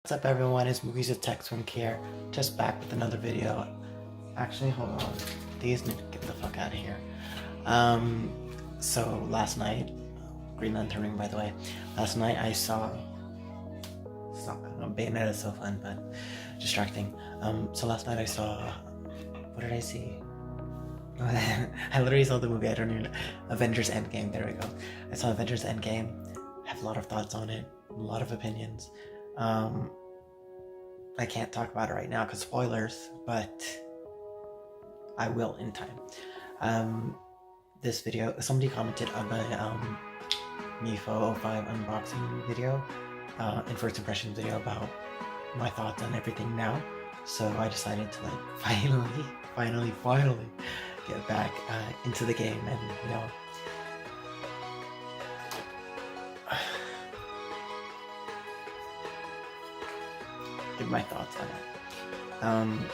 What's up everyone, it's Movies with Tech Swing here, just back with another video. Actually, hold on, these need to get the fuck out of here. So last night, Green Lantern Ring by the way, last night I saw Bayonetta is so fun but distracting. So last night I saw, what did I see? I literally saw the movie, I don't even know, Avengers Endgame, there we go. I saw Avengers Endgame, I have a lot of thoughts on it, a lot of opinions. I can't talk about it right now because spoilers, but I will in time. This video, somebody commented on my mifo 05 unboxing video, and first impression video about my thoughts on everything now. So I decided to finally get back into the game and, you know, give my thoughts on it.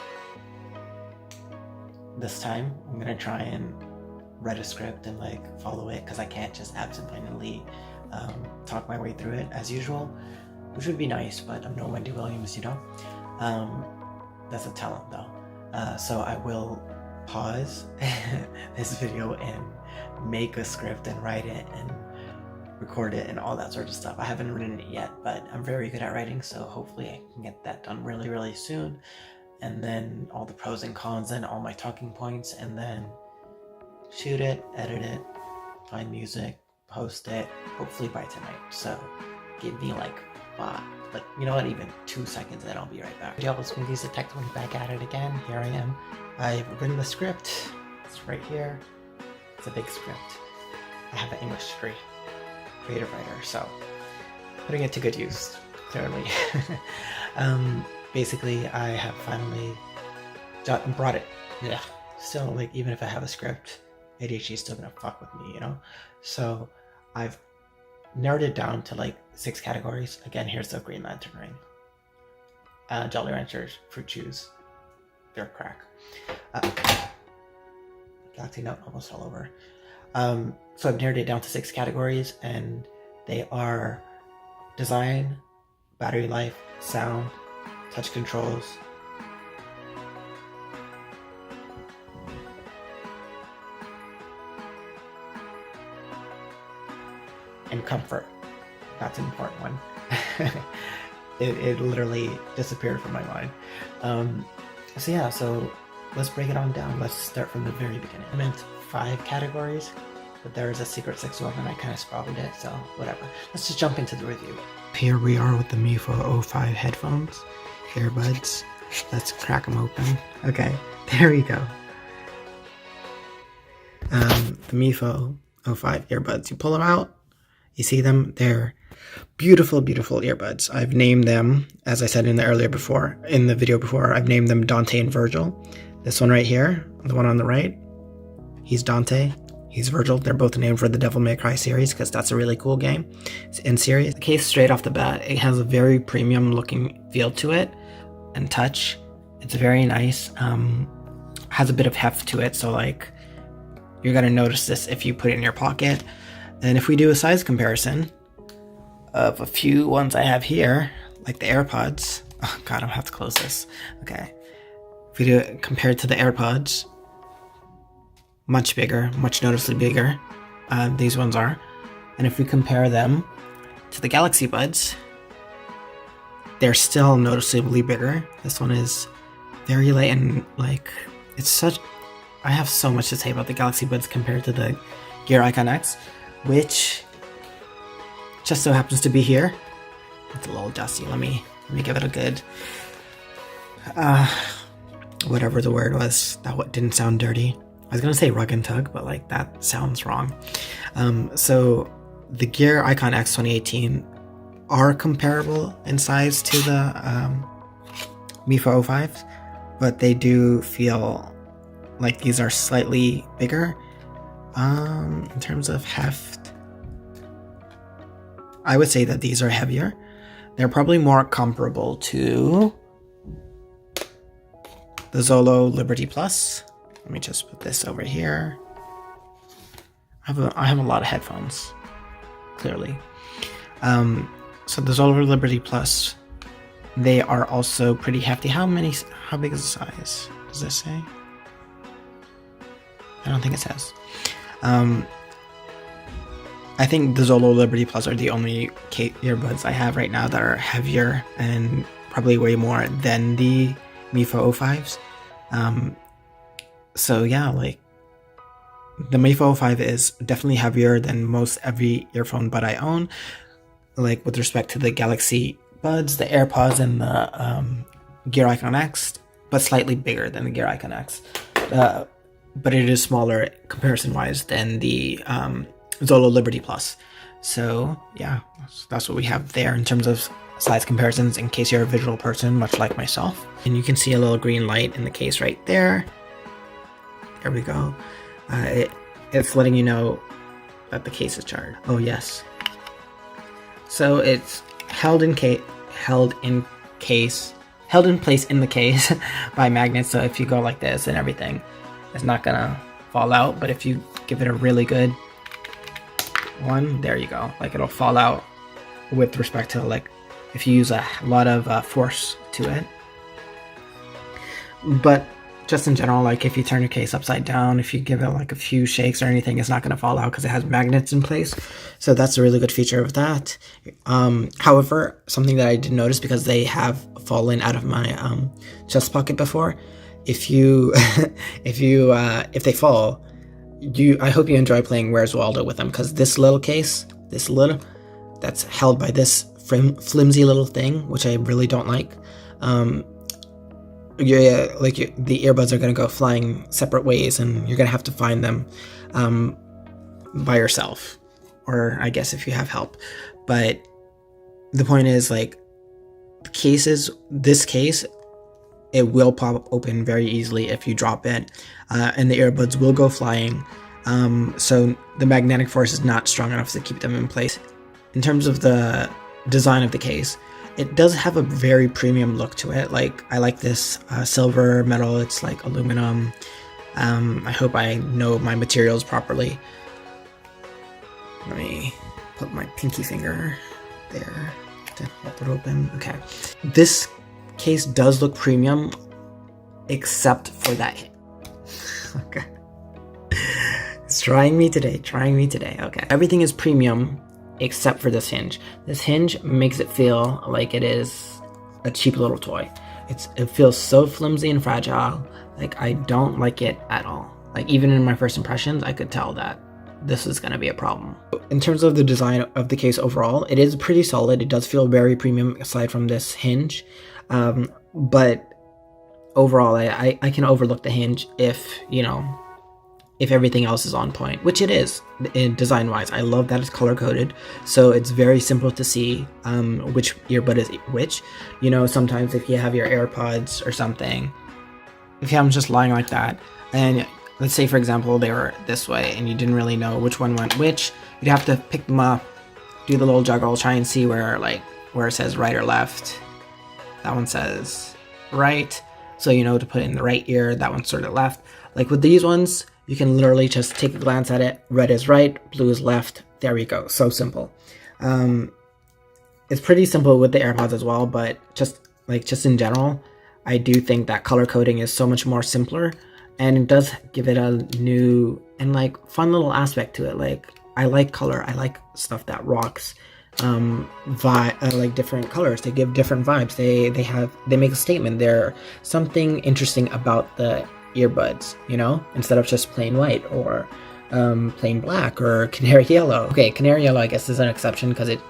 This time I'm gonna try and write a script and like follow it, because I can't just absentmindedly talk my way through it as usual, which would be nice, but I'm no Wendy Williams, you know. That's a talent though. So I will pause this video and make a script and write it and record it and all that sort of stuff. I haven't written it yet, but I'm very good at writing, so hopefully I can get that done really soon, and then all the pros and cons and all my talking points, and then shoot it, edit it, find music, post it, hopefully by tonight. So give me like you know what, even 2 seconds and I'll be right back. Yo, it's Movies with Tech Swing back at it again. Here I am. I've written the script. It's right here. It's a big script. I have an English degree, creative writer, so putting it to good use, clearly. Basically, I have finally brought it. Yeah. Still, like, even if I have a script, ADHD is still gonna fuck with me, you know? So I've narrowed it down to like 6 categories. Again, here's the Green Lantern Ring. Jolly Ranchers, fruit chews, they're crack. Galaxy Note almost all over. So I've narrowed it down to 6 categories, and they are design, battery life, sound, touch controls, and comfort. That's an important one. it literally disappeared from my mind. So yeah, so let's break it on down. Let's start from the very beginning. I meant 5 categories, but there is a secret 6th one and I kind of sprouted it, so whatever. Let's just jump into the review. Here we are with the mifo 05 headphones, earbuds. Let's crack them open. Okay, there we go. The mifo 05 earbuds. You pull them out, you see them, they're beautiful earbuds. I've named them, as I said in the video before, I've named them Dante and Virgil. This one right here, the one on the right, he's Dante, he's Virgil. They're both named for the Devil May Cry series, because that's a really cool game and series. The case, straight off the bat, it has a very premium looking feel to it and touch. It's very nice, has a bit of heft to it, so like you're gonna notice this if you put it in your pocket. And if we do a size comparison of a few ones I have here, like the Airpods, oh god, I'm gonna have to close this. Okay, if we do it compared to the Airpods, much bigger, much noticeably bigger, these ones are. And if we compare them to the Galaxy Buds, they're still noticeably bigger. This one is very light, and like, it's such, I have so much to say about the Galaxy Buds compared to the Gear Icon X, which just so happens to be here. It's a little dusty. Let me give it a good whatever the word was. That didn't sound dirty. I was gonna say rug and tug, but like that sounds wrong. So the Gear Icon X 2018 are comparable in size to the mifo 05s, but they do feel like these are slightly bigger. In terms of heft, I would say that these are heavier. They're probably more comparable to the Zolo Liberty Plus. Let me just put this over here. I have a lot of headphones, clearly. So the Zolo Liberty Plus they are also pretty hefty. How big is the size? Does this say? I don't think it says. I think the Zolo Liberty Plus are the only earbuds I have right now that are heavier and probably way more than the mifo 05s. So yeah, like the mifo 05 is definitely heavier than most every earphone bud I own. Like with respect to the Galaxy Buds, the Airpods, and the Gear Icon X, but slightly bigger than the Gear Icon X. But it is smaller comparison-wise than the Zolo Liberty Plus. So yeah, that's what we have there in terms of size comparisons in case you're a visual person, much like myself. And you can see a little green light in the case right there. There we go. It's letting you know that the case is charged. Oh yes. So it's held in place in the case by magnets. So if you go like this and everything, it's not gonna fall out. But if you give it a really good one, there you go. Like it'll fall out with respect to like if you use a lot of force to it. But just in general, like if you turn your case upside down, if you give it like a few shakes or anything, it's not going to fall out because it has magnets in place. So that's a really good feature of that. However, something that I did notice, because they have fallen out of my chest pocket before, if they fall, I hope you enjoy playing Where's Waldo with them, because this little case, that's held by this flimsy little thing, which I really don't like. The earbuds are going to go flying separate ways, and you're going to have to find them by yourself, or I guess if you have help. But the point is, like, this case, it will pop open very easily if you drop it, and the earbuds will go flying. So the magnetic force is not strong enough to keep them in place. In terms of the design of the case, it does have a very premium look to it. Like, I like this silver metal. It's like aluminum. I hope I know my materials properly. Let me put my pinky finger there to help it open. Okay. This case does look premium, except for that. Okay. It's trying me today. Okay. Everything is premium except for this hinge. This hinge makes it feel like it is a cheap little toy. It feels so flimsy and fragile. Like, I don't like it at all. Like, even in my first impressions, I could tell that this is going to be a problem. In terms of the design of the case overall, it is pretty solid. It does feel very premium aside from this hinge. But overall, I can overlook the hinge if everything else is on point, which it is design wise. I love that it's color coded, so it's very simple to see which earbud is which. Sometimes if you have your AirPods or something, if you have them just lying like that, and let's say for example they were this way and you didn't really know which one went which, you'd have to pick them up, do the little juggle, try and see where it says right or left. That one says right, so to put it in the right ear. That one's sort of left. Like with these ones, you can literally just take a glance at it. Red is right, blue is left. There we go. So simple. It's pretty simple with the AirPods as well, but just in general, I do think that color coding is so much more simpler, and it does give it a new and fun little aspect to it. Like, I like color. I like stuff that rocks. Like different colors. They give different vibes. They make a statement. They're something interesting about the earbuds, instead of just plain white or plain black or canary yellow. Okay, canary yellow I guess is an exception because it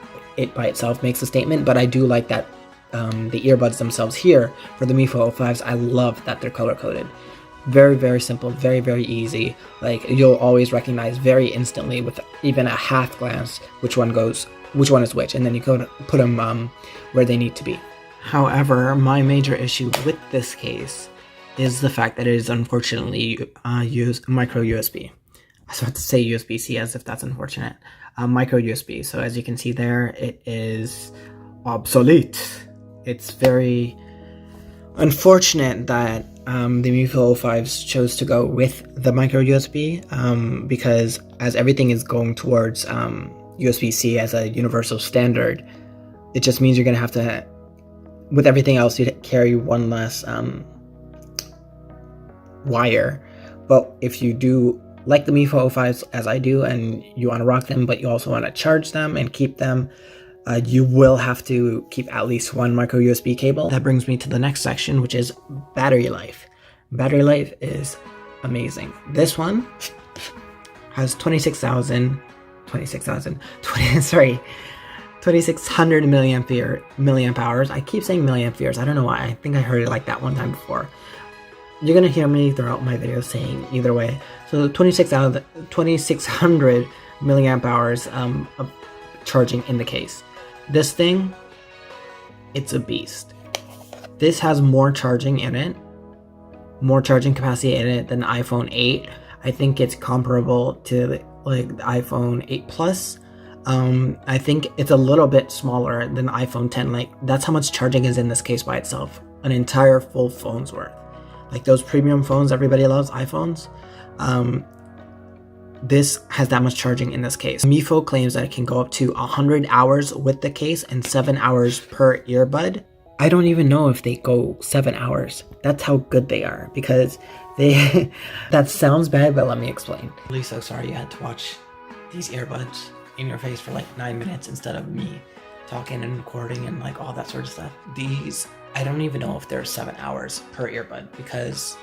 by itself makes a statement, but I do like that the earbuds themselves here for the mifo 05s, I love that they're color coded. Very, very simple, very, very easy. Like, you'll always recognize very instantly with even a half glance which one is which, and then you go to put them where they need to be. However, my major issue with this case is the fact that it is unfortunately micro USB. I was about to say USB-C as if that's unfortunate. Micro USB. So as you can see there, it is obsolete. It's very unfortunate that the mifo 05s chose to go with the micro USB because as everything is going towards USB-C as a universal standard, it just means you're going to have to with everything else, you'd carry one less wire. But if you do like the mifo 05s as I do, and you want to rock them, but you also want to charge them and keep them, you will have to keep at least one micro USB cable. That brings me to the next section, which is battery life. Battery life is amazing. This one has 2600 milliamp hours. I keep saying milliamperes. I don't know why. I think I heard it like that one time before. You're gonna hear me throughout my videos saying either way. So 2600 milliamp hours of charging in the case. This thing, it's a beast. This has more charging in it, more charging capacity in it than the iPhone 8. I think it's comparable to like the iPhone 8 Plus. I think it's a little bit smaller than the iPhone 10. Like, that's how much charging is in this case by itself. An entire full phone's worth. Like those premium phones everybody loves, iPhones. This has that much charging in this case. mifo claims that it can go up to 100 hours with the case and 7 hours per earbud. I don't even know if they go 7 hours. That's how good they are, because they that sounds bad, but let me explain. I'm really so sorry you had to watch these earbuds in your face for like 9 minutes instead of me talking and recording and like all that sort of stuff. These, I don't even know if they're 7 hours per earbud, because,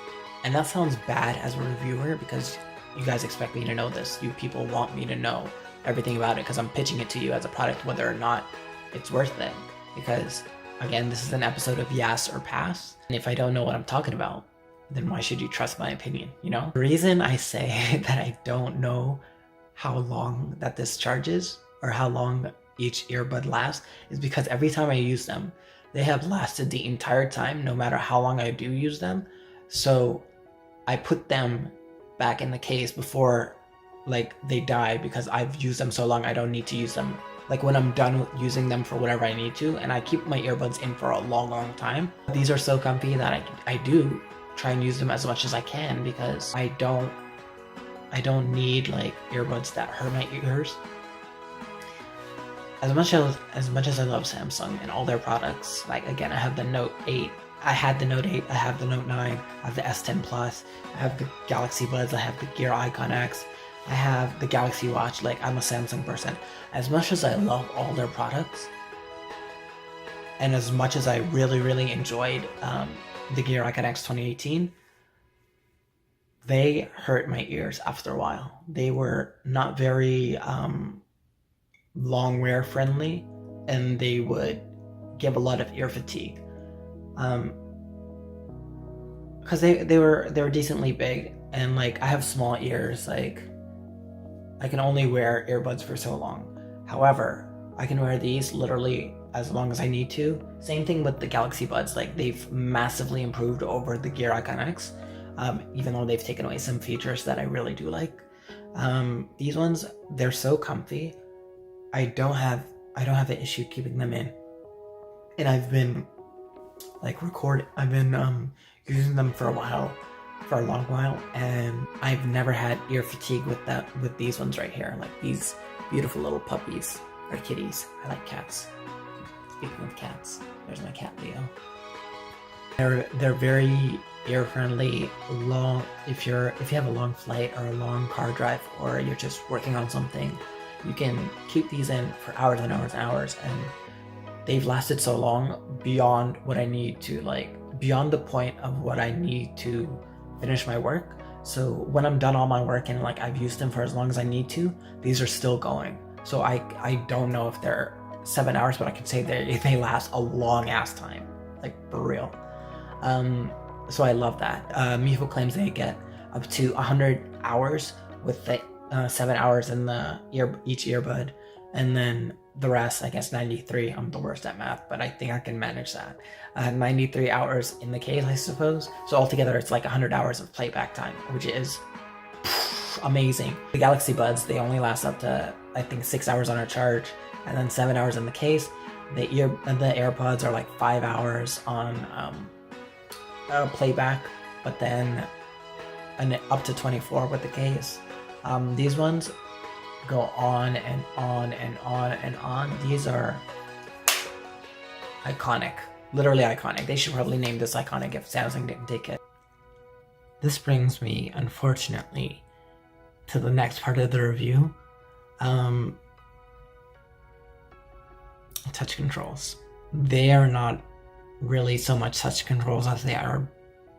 and that sounds bad as a reviewer because you guys expect me to know this. You people want me to know everything about it because I'm pitching it to you as a product, whether or not it's worth it. Because again, this is an episode of yes or pass. And if I don't know what I'm talking about, then why should you trust my opinion, you know? The reason I say that I don't know how long that this charges or how long each earbud lasts is because every time I use them, they have lasted the entire time, no matter how long I do use them. So I put them back in the case before like they die because I've used them so long I don't need to use them. Like when I'm done with using them for whatever I need to, and I keep my earbuds in for a long time. These are so comfy that I do try and use them as much as I can because I don't need like earbuds that hurt my ears. As much as I love Samsung and all their products, like again, I have the Note 8. I had the Note 8, I have the Note 9, I have the S10 Plus, I have the Galaxy Buds, I have the Gear Icon X, I have the Galaxy Watch. Like, I'm a Samsung person. As much as I love all their products, and as much as I really enjoyed the Gear Icon X 2018, they hurt my ears after a while. They were not very long wear friendly, and they would give a lot of ear fatigue. Because they were decently big, and like I have small ears, like I can only wear earbuds for so long. However, I can wear these literally as long as I need to. Same thing with the Galaxy Buds, like they've massively improved over the Gear Icon X, even though they've taken away some features that I really do like. These ones, they're so comfy. I don't have an issue keeping them in, and I've been using them for a long while, and I've never had ear fatigue with these ones right here. Like these beautiful little puppies or kitties. I like cats. Speaking of cats, there's my cat Leo. They're very ear friendly. Long if you have a long flight or a long car drive, or you're just working on something, you can keep these in for hours and hours and hours, and they've lasted so long beyond what I need to, like beyond the point of what I need to finish my work. So when I'm done all my work and like I've used them for as long as I need to, these are still going. So I don't know if they're 7 hours, but I can say they last a long ass time, like for real. So I love that. mifo claims they get up to 100 hours with the 7 hours in each earbud, and then the rest, I guess 93. I'm the worst at math, but I think I can manage that. 93 hours in the case, I suppose. So altogether, it's like 100 hours of playback time, which is amazing. The Galaxy Buds, they only last up to, I think, 6 hours on a charge, and then 7 hours in the case. The AirPods are like 5 hours on playback, but then up to 24 with the case. These ones go on and on and on and on. These are iconic. Literally iconic. They should probably name this iconic if Samsung didn't take it. This brings me, unfortunately, to the next part of the review. Touch controls. They are not really so much touch controls as they are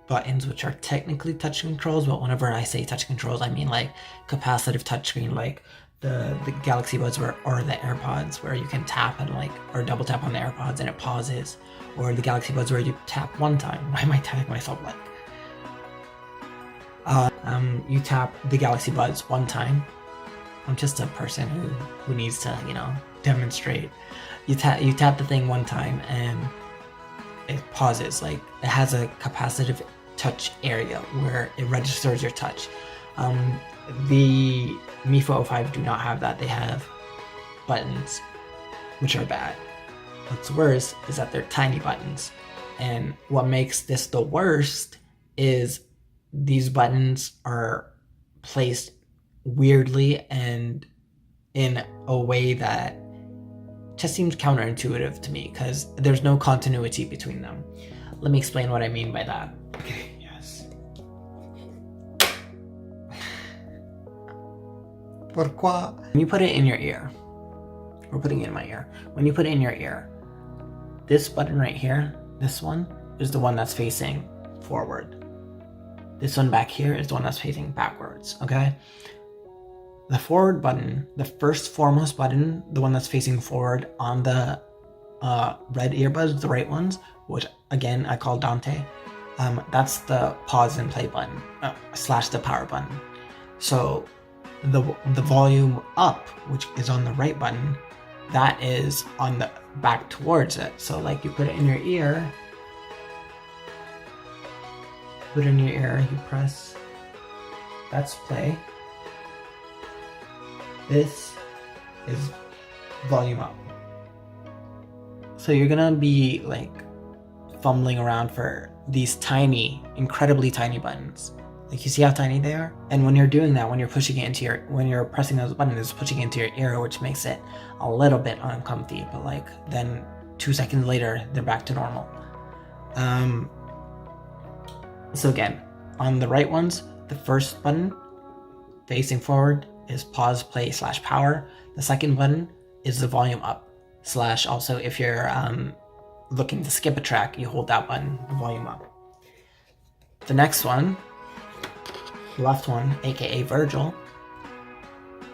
buttons, which are technically touch controls, but whenever I say touch controls, I mean like capacitive touchscreen, like the Galaxy Buds or the Airpods, where you can tap and like, or double tap on the Airpods and it pauses, or the Galaxy Buds where you tap one time. Why am I tapping myself like? You tap the Galaxy Buds one time. I'm just a person who needs to, you know, demonstrate. You tap the thing one time and it pauses. Like, it has a capacitive touch area where it registers your touch. The mifo 05 do not have that. They have buttons, which are bad. What's worse is that they're tiny buttons. And what makes this the worst is these buttons are placed weirdly and in a way that just seems counterintuitive to me, because there's no continuity between them. Let me explain what I mean by that. Okay, yes. Pourquoi? When you put it in your ear, we're putting it in my ear. When you put it in your ear, this button right here, this one, is the one that's facing forward. This one back here is the one that's facing backwards, okay? The forward button, the first foremost button, the one that's facing forward on the red earbuds, the right ones, which again I call Dante, that's the pause and play button, slash the power button. So the volume up, which is on the right button, that is on the back towards it. So like you put it in your ear, put it in your ear, you press, that's play. This is volume up. So you're gonna be like fumbling around for these tiny, incredibly tiny buttons. Like, you see how tiny they are? And when you're doing that, when you're pushing it into when you're pressing those buttons, it's pushing it into your ear, which makes it a little bit uncomfy, but like then 2 seconds later, they're back to normal. So again, on the right ones, the first button facing forward is pause, play, slash power. The second button is the volume up, slash also if you're looking to skip a track, you hold that button, the volume up. The next one, left one, aka Virgil,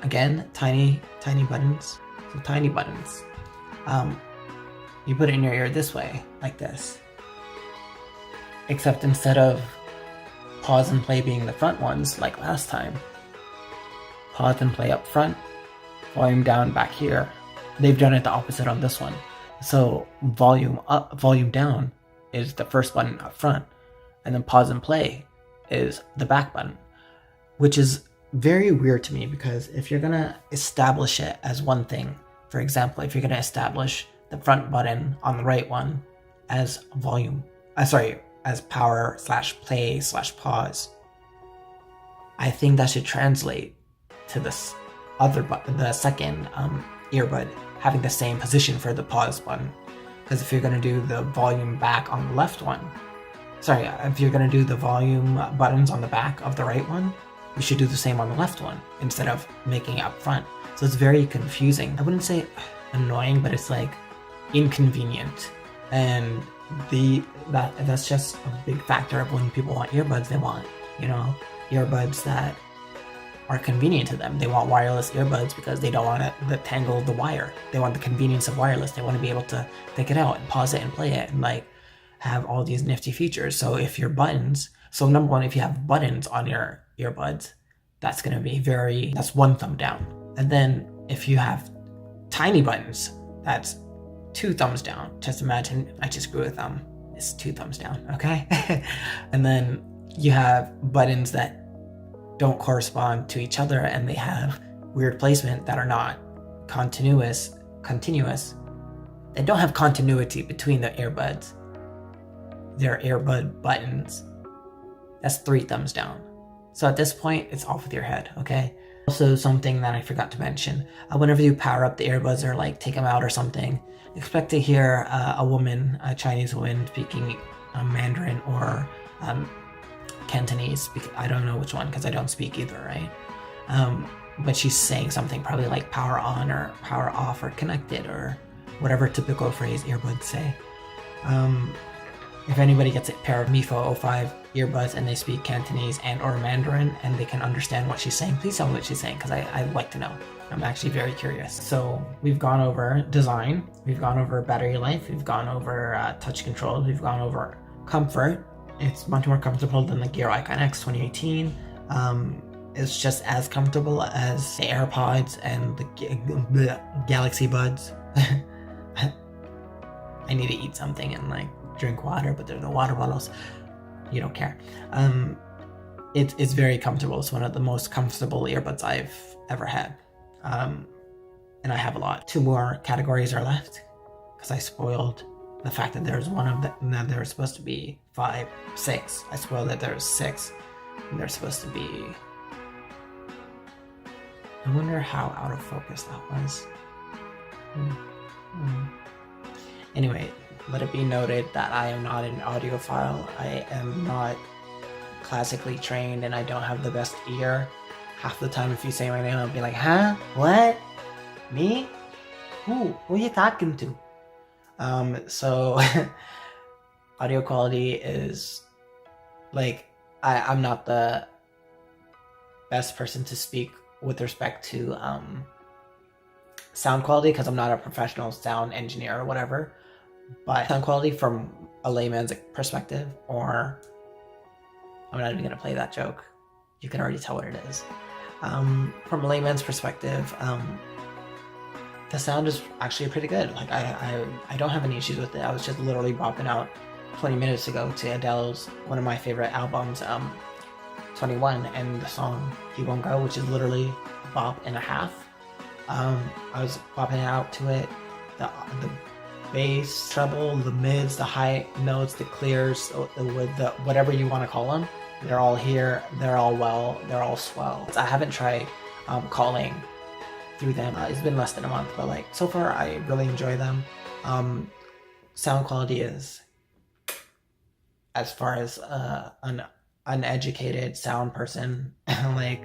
again, tiny buttons. So tiny buttons. You put it in your ear this way, like this. Except instead of pause and play being the front ones, like last time, pause and play up front, volume down back here. They've done it the opposite on this one. So volume up, volume down is the first button up front, and then pause and play is the back button, which is very weird to me, because if you're gonna establish it as one thing, for example, if you're gonna establish the front button on the right one as volume, as power slash play slash pause, I think that should translate to this other button, the second earbud, having the same position for the pause button. Because if you're going to do the volume back on the left one, if you're going to do the volume buttons on the back of the right one, you should do the same on the left one instead of making it up front. So it's very confusing. I wouldn't say annoying, but it's like inconvenient. And that's just a big factor of when people want earbuds. They want, you know, earbuds that are convenient to them. They want wireless earbuds because they don't want to tangle the wire. They want the convenience of wireless. They want to be able to take it out and pause it and play it and like have all these nifty features. So if your buttons, number one, if you have buttons on your earbuds, that's going to be that's one thumb down. And then if you have tiny buttons, that's 2 thumbs down. Just imagine I just grew a thumb. It's 2 thumbs down, okay? And then you have buttons that don't correspond to each other and they have weird placement that are not continuous. They don't have continuity between the earbuds. They're earbud buttons. That's 3 thumbs down. So at this point, it's off with your head, okay? Also, something that I forgot to mention, whenever you power up the earbuds or like take them out or something, expect to hear a woman, a Chinese woman, speaking Mandarin or Cantonese. I don't know which one because I don't speak either, right? But she's saying something probably like power on or power off or connected or whatever typical phrase earbuds say. If anybody gets a pair of mifo 05 earbuds and they speak Cantonese and or Mandarin and they can understand what she's saying, please tell me what she's saying because I'd like to know. I'm actually very curious. So we've gone over design, we've gone over battery life, we've gone over touch controls, we've gone over comfort. It's much more comfortable than the Gear Icon X 2018. It's just as comfortable as the Airpods and the Galaxy Buds. I need to eat something and like drink water, but there's no water bottles. You don't care. It's very comfortable. It's one of the most comfortable earbuds I've ever had. And I have a lot. 2 more categories are left because I spoiled the fact that there's one of them that there's supposed to be 5, 6. I spoiled that there's 6 and there's supposed to be. I wonder how out of focus that was. Anyway, let it be noted that I am not an audiophile. I am not classically trained and I don't have the best ear. Half the time if you say my name, I'll be like, huh? What? Me? Who are you talking to? So audio quality is like, I'm not the best person to speak with respect to sound quality because I'm not a professional sound engineer or whatever. But sound quality from a layman's perspective, or I'm not even gonna play that joke. You can already tell what it is. From a layman's perspective, the sound is actually pretty good. Like I don't have any issues with it. I was just literally bopping out 20 minutes ago to Adele's one of my favorite albums, 21, and the song He Won't Go, which is literally a bop and a half. I was bopping out to it. The bass, treble, the mids, the high notes, the clears, with the whatever you want to call them, they're all here. They're all well. They're all swell. I haven't tried calling through them. It's been less than a month, but like so far, I really enjoy them. Sound quality is, as far as an uneducated sound person, like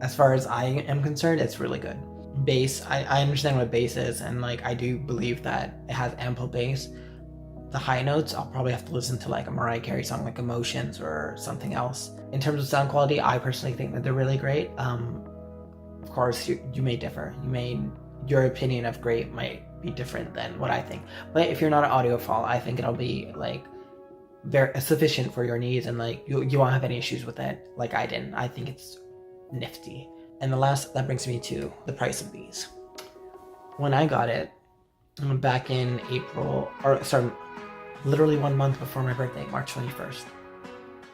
as far as I am concerned, it's really good. Bass, I understand what bass is, and like I do believe that it has ample bass. The high notes, I'll probably have to listen to like a Mariah Carey song like Emotions or something else. In terms of sound quality, I personally think that they're really great. Of course, you may differ. Your opinion of great might be different than what I think. But if you're not an audiophile, I think it'll be like very sufficient for your needs, and like you won't have any issues with it like I didn't. I think it's nifty. And that brings me to the price of these. When I got it back in April, or sorry, literally 1 month before my birthday, March 21st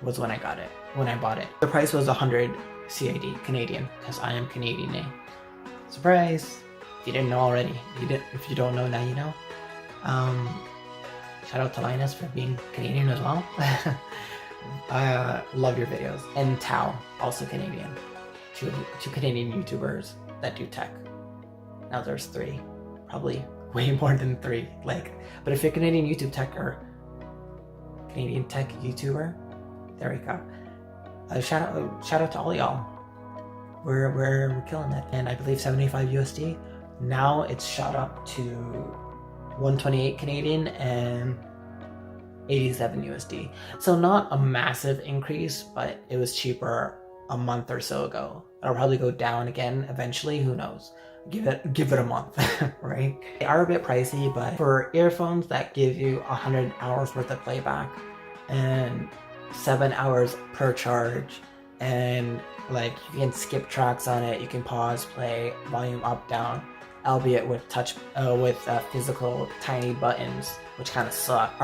was when I bought it. The price was 100 CAD, Canadian, because I am Canadian, eh? Surprise! If you didn't know already, if you don't know, now you know. Shout out to Linus for being Canadian as well. I love your videos. And Tao, also Canadian. Two Canadian YouTubers that do tech. Now there's 3, probably way more than 3. Like, but if you're a Canadian YouTube tech or Canadian tech YouTuber, there we go. Shout out to all y'all. We're killing it. And I believe 75 USD. Now it's shot up to 128 Canadian and 87 USD. So not a massive increase, but it was cheaper a month or so ago. It'll probably go down again eventually, who knows. Give it a month, right? They are a bit pricey, but for earphones that give you 100 hours worth of playback and 7 hours per charge, and like you can skip tracks on it, you can pause, play, volume up, down, albeit with physical tiny buttons, which kind of suck.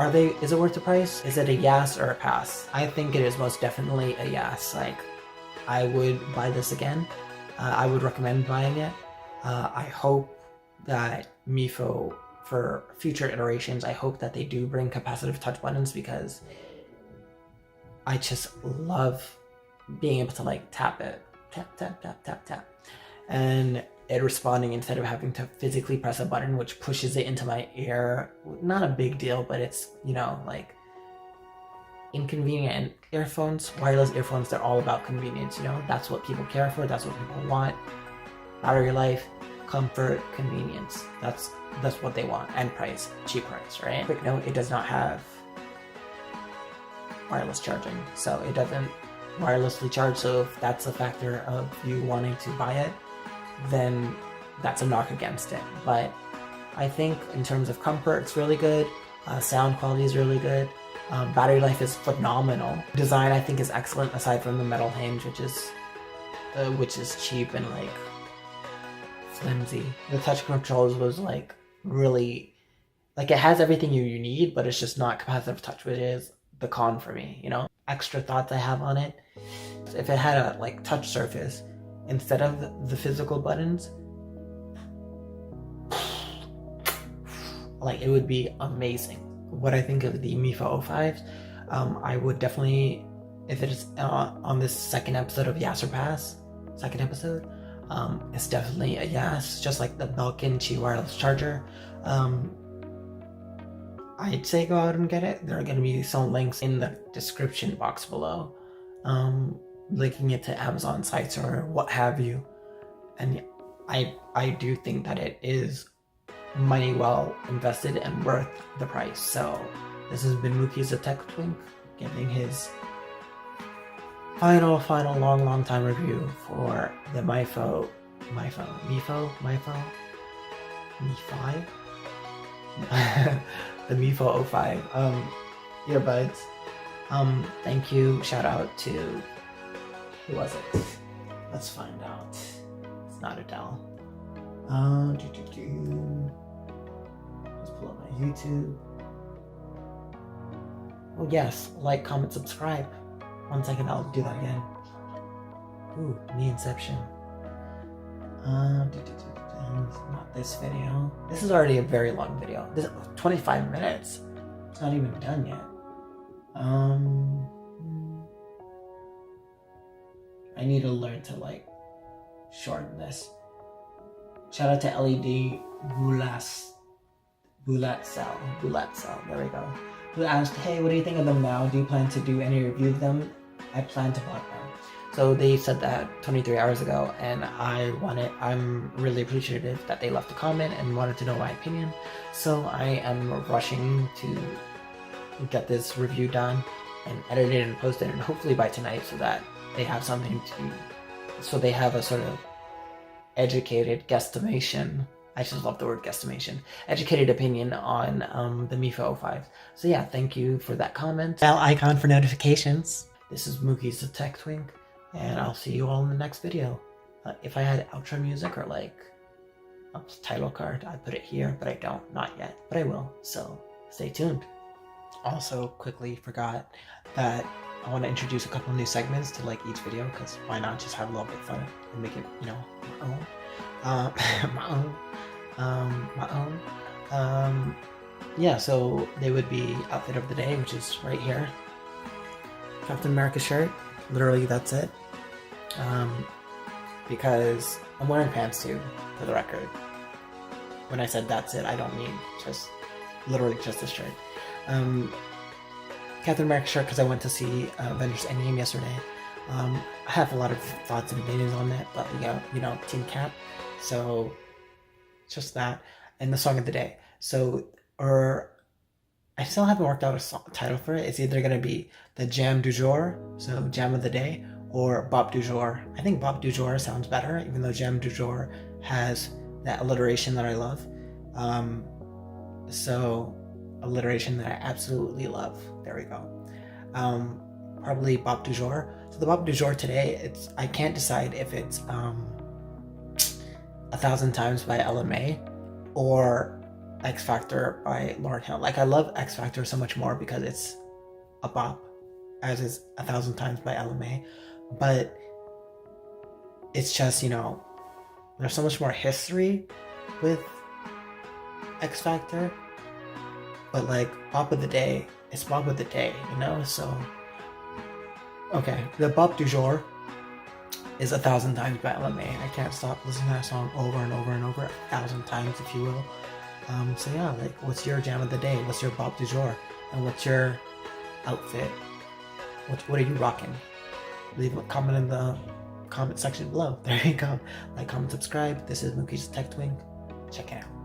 Is it worth the price? Is it a yes or a pass? I think it is most definitely a yes. Like, I would buy this again. I would recommend buying it. I hope that mifo, for future iterations, I hope that they do bring capacitive touch buttons, because I just love being able to like tap it tap, tap, tap, tap, tap. And it responding instead of having to physically press a button, which pushes it into my ear. Not a big deal, but it's, you know, like inconvenient. And earphones, wireless earphones, they're all about convenience, you know? That's what people care for, that's what people want. Battery life, comfort, convenience. That's what they want. And price, cheap price, right? Quick note, it does not have wireless charging, so it doesn't wirelessly charge. So if that's a factor of you wanting to buy it, then that's a knock against it. But I think in terms of comfort, it's really good. Sound quality is really good. Battery life is phenomenal. Design, I think, is excellent, aside from the metal hinge, which is cheap and like flimsy. The touch controls was like really, like, it has everything you need, but it's just not capacitive touch, which is the con for me, you know? Extra thoughts I have on it. If it had a like touch surface instead of the physical buttons, like, it would be amazing. What I think of the mifo 05s, I would definitely, if it is on this second episode of Yasser Pass, it's definitely a yes, just like the Belkin Qi wireless charger. I'd say go out and get it. There are going to be some links in the description box below, linking it to Amazon sites or what have you. And I do think that it is money well invested and worth the price. So this has been Mookie's the Tech Twink giving his final long time review for the mifo Mi5 the mifo 05 earbuds. Thank you, shout out to, who was it? Let's find out. It's not Adele. Let's pull up my YouTube. Oh yes, like, comment, subscribe. 1 second, I'll do that again. Ooh, me Inception. Not this video. This is already a very long video. This 25 minutes. It's not even done yet. I need to learn to like shorten this. Shout out to LED Bulat Cell. There we go. Who asked, hey, what do you think of them now? Do you plan to do any review of them? I plan to buy them. So they said that 23 hours ago, and I'm really appreciative that they left a comment and wanted to know my opinion. So I am rushing to get this review done and edited and posted, and hopefully by tonight, so that they have something to, so they have a sort of educated guesstimation. I just love the word guesstimation. Educated opinion on the mifo 05. So yeah, thank you for that comment. Bell icon for notifications. This is Mookie's the Tech Twink, and I'll see you all in the next video. If I had outro music or like a title card, I'd put it here, but I don't, not yet, but I will, so stay tuned. Also, quickly forgot that I want to introduce a couple new segments to like each video, because why not just have a little bit of fun and make it, you know, my own. Yeah, so they would be outfit of the day, which is right here. Captain America shirt, literally that's it. Because I'm wearing pants too, for the record. When I said that's it, I don't mean just literally just this shirt. Captain America shirt because I went to see Avengers Endgame yesterday. I have a lot of thoughts and opinions on that, but you know, Team Cap. So just that, and the song of the day. So, I still haven't worked out a title for it. It's either gonna be the Jam du Jour, so Jam of the Day, or Bop du Jour. I think Bop du Jour sounds better, even though Jam du Jour has that alliteration that I love. So alliteration that I absolutely love. There we go. Probably Bop du Jour. So the Bop du Jour today, I can't decide if it's 1,000 Times by LMA or X Factor by Lauryn Hill. Like, I love X Factor so much more because it's a bop, as is 1,000 Times by LMA. But it's just, you know, there's so much more history with X Factor. But like, Bop of the Day, it's Bop of the Day, you know? So, okay, the Bop du Jour is 1,000 times by LMA. I can't stop listening to that song over and over and over, 1,000 times, if you will. So yeah, like, what's your jam of the day? What's your bop du jour? And what's your outfit? What are you rocking? Leave a comment in the comment section below. There you go. Like, comment, subscribe. This is Mookie's Tech Twink. Check it out.